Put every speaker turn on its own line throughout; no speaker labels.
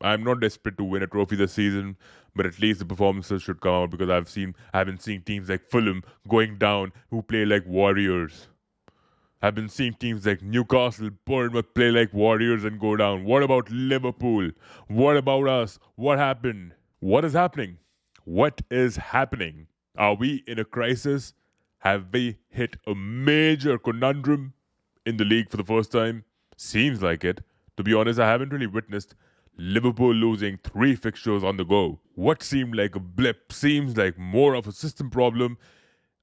I'm not desperate to win a trophy this season, but at least the performances should come out because I haven't seen teams like Fulham going down who play like warriors. I've been seeing teams like Newcastle, Bournemouth play like warriors and go down. What about Liverpool? What about us? What happened? What is happening? What is happening? Are we in a crisis? Have we hit a major conundrum in the league for the first time? Seems like it. To be honest, I haven't really witnessed Liverpool losing 3 fixtures on the go. What seemed like a blip seems like more of a system problem,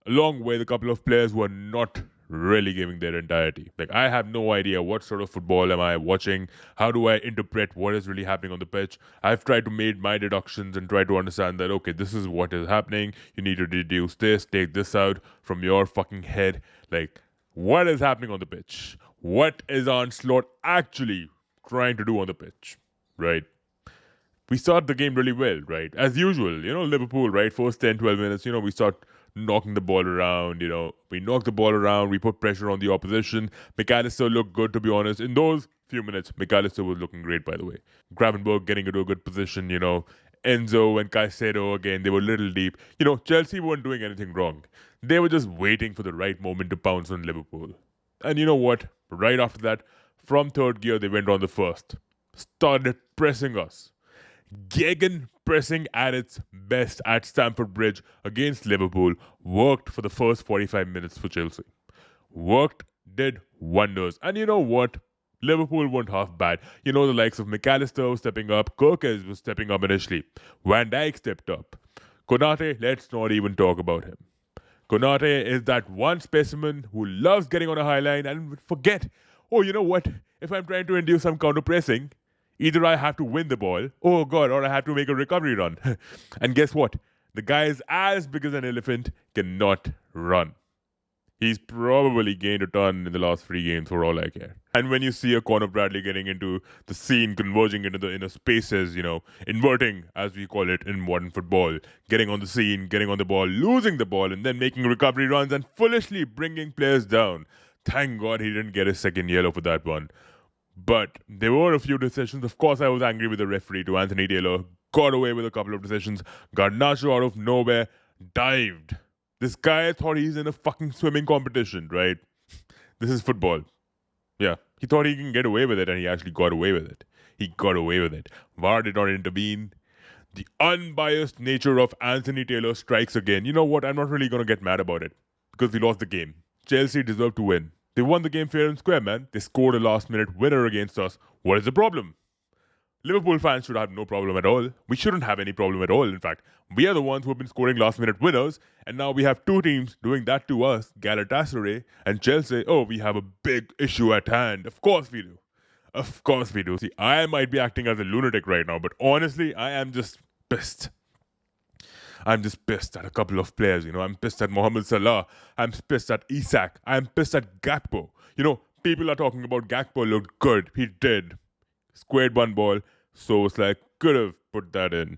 along with a couple of players who are not really giving their entirety. Like, I have no idea what sort of football am I watching. How do I interpret what is really happening on the pitch? I've tried to make my deductions and try to understand that, okay, this is what is happening. You need to deduce this, take this out from your fucking head. Like, what is happening on the pitch? What is Onslaught actually trying to do on the pitch, right? We start the game really well, right? As usual, Liverpool, right? First 10, 12 minutes, we start knocking the ball around, we knock the ball around, we put pressure on the opposition. McAllister looked good, to be honest. In those few minutes, McAllister was looking great, by the way. Gravenberch getting into a good position, Enzo and Caicedo, again, they were a little deep. Chelsea weren't doing anything wrong. They were just waiting for the right moment to pounce on Liverpool. And you know what? Right after that, from third gear, they went on the first. Started pressing us. Gegen pressing at its best at Stamford Bridge against Liverpool worked for the first 45 minutes for Chelsea. Worked, did wonders. And you know what? Liverpool weren't half bad. The likes of McAllister was stepping up. Kirkes was stepping up initially. Van Dijk stepped up. Konate, let's not even talk about him. Konate is that one specimen who loves getting on a high line and would forget, oh, you know what? If I'm trying to induce some counter pressing, either I have to win the ball, oh God, or I have to make a recovery run. And guess what? The guy is as big as an elephant, cannot run. He's probably gained a ton in the last 3 games for all I care. And when you see a Conor Bradley getting into the scene, converging into the inner spaces, inverting, as we call it in modern football, getting on the scene, getting on the ball, losing the ball, and then making recovery runs and foolishly bringing players down. Thank God he didn't get his second yellow for that one. But there were a few decisions. Of course, I was angry with the referee to Anthony Taylor. Got away with a couple of decisions. Garnacho out of nowhere dived. This guy thought he's in a fucking swimming competition, right? This is football. Yeah, he thought he can get away with it, and he actually got away with it. He got away with it. VAR did not intervene. The unbiased nature of Anthony Taylor strikes again. You know what? I'm not really going to get mad about it because we lost the game. Chelsea deserved to win. They won the game fair and square, man. They scored a last-minute winner against us. What is the problem? Liverpool fans should have no problem at all. We shouldn't have any problem at all, in fact. We are the ones who have been scoring last-minute winners, and now we have 2 teams doing that to us, Galatasaray and Chelsea. Oh, we have a big issue at hand. Of course we do. Of course we do. See, I might be acting as a lunatic right now, but honestly, I am just pissed. I'm just pissed at a couple of players, I'm pissed at Mohamed Salah. I'm pissed at Isak. I'm pissed at Gakpo. People are talking about Gakpo looked good. He did. Squared one ball. So it's like, could have put that in.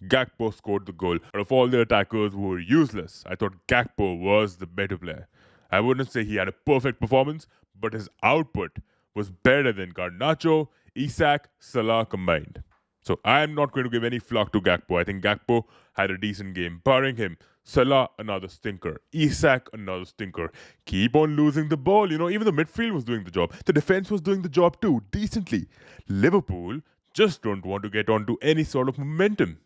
Gakpo scored the goal. Out of all the attackers who were useless, I thought Gakpo was the better player. I wouldn't say he had a perfect performance, but his output was better than Garnacho, Isak, Salah combined. So I'm not going to give any flock to Gakpo. I think Gakpo had a decent game. Barring him, Salah, another stinker. Isak, another stinker. Keep on losing the ball. Even the midfield was doing the job. The defense was doing the job too, decently. Liverpool just don't want to get onto any sort of momentum.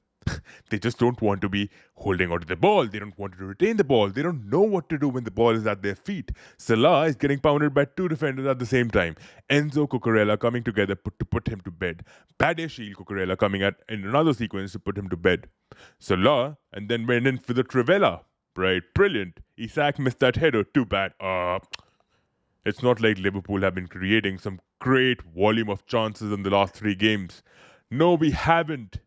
They just don't want to be holding onto the ball. They don't want to retain the ball. They don't know what to do when the ball is at their feet. Salah is getting pounded by 2 defenders at the same time. Enzo Cucurella coming together to put him to bed. Badiashile Cucurella coming in another sequence to put him to bed. Salah and then went in for the Trivela. Right, brilliant. Isak missed that header. Too bad. It's not like Liverpool have been creating some great volume of chances in the last 3 games. No, we haven't.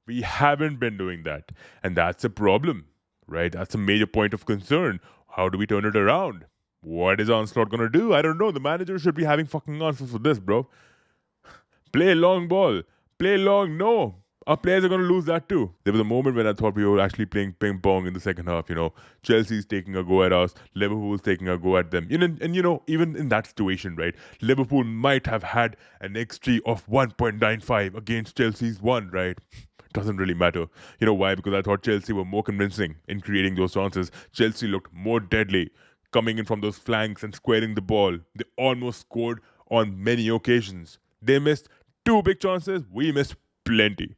We haven't been doing that. And that's a problem, right? That's a major point of concern. How do we turn it around? What is Onslaught going to do? I don't know. The manager should be having fucking answers for this, bro. Play long ball. Play long. No. Our players are going to lose that too. There was a moment when I thought we were actually playing ping pong in the second half. Chelsea's taking a go at us, Liverpool's taking a go at them. Even in that situation, right? Liverpool might have had an XG of 1.95 against Chelsea's 1, right? Doesn't really matter. You know why? Because I thought Chelsea were more convincing in creating those chances. Chelsea looked more deadly, coming in from those flanks and squaring the ball. They almost scored on many occasions. They missed 2 big chances. We missed plenty.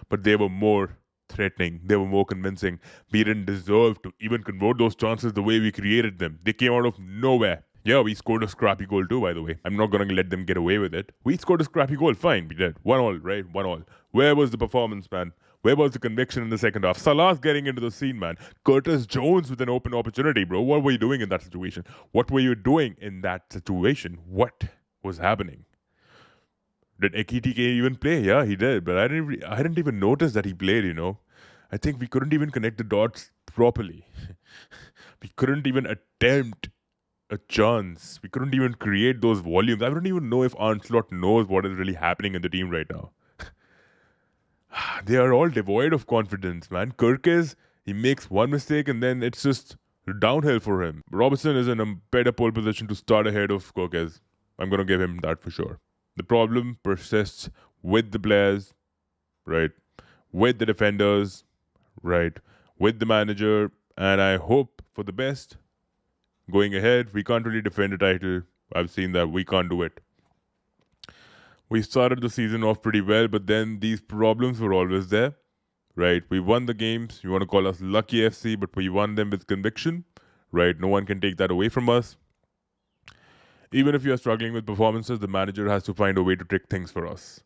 But they were more threatening. They were more convincing. We didn't deserve to even convert those chances the way we created them. They came out of nowhere. Yeah, we scored a scrappy goal too, by the way. I'm not going to let them get away with it. We scored a scrappy goal. Fine, we did. 1-1, right? 1-1. Where was the performance, man? Where was the conviction in the second half? Salah's getting into the scene, man. Curtis Jones with an open opportunity, bro. What were you doing in that situation? What was happening? Did Ekitike even play? Yeah, he did. But I didn't even notice that he played, I think we couldn't even connect the dots properly. We couldn't even attempt a chance. We couldn't even create those volumes. I don't even know if Onslaught knows what is really happening in the team right now. They are all devoid of confidence, man. He makes one mistake and then it's just downhill for him. Robertson is in a better pole position to start ahead of Kirkes. I'm going to give him that for sure. The problem persists with the players, right? With the defenders, right? With the manager, and I hope for the best. Going ahead, we can't really defend a title. I've seen that we can't do it. We started the season off pretty well, but then these problems were always there, right? We won the games. You want to call us lucky FC, but we won them with conviction, right? No one can take that away from us. Even if you are struggling with performances, the manager has to find a way to trick things for us.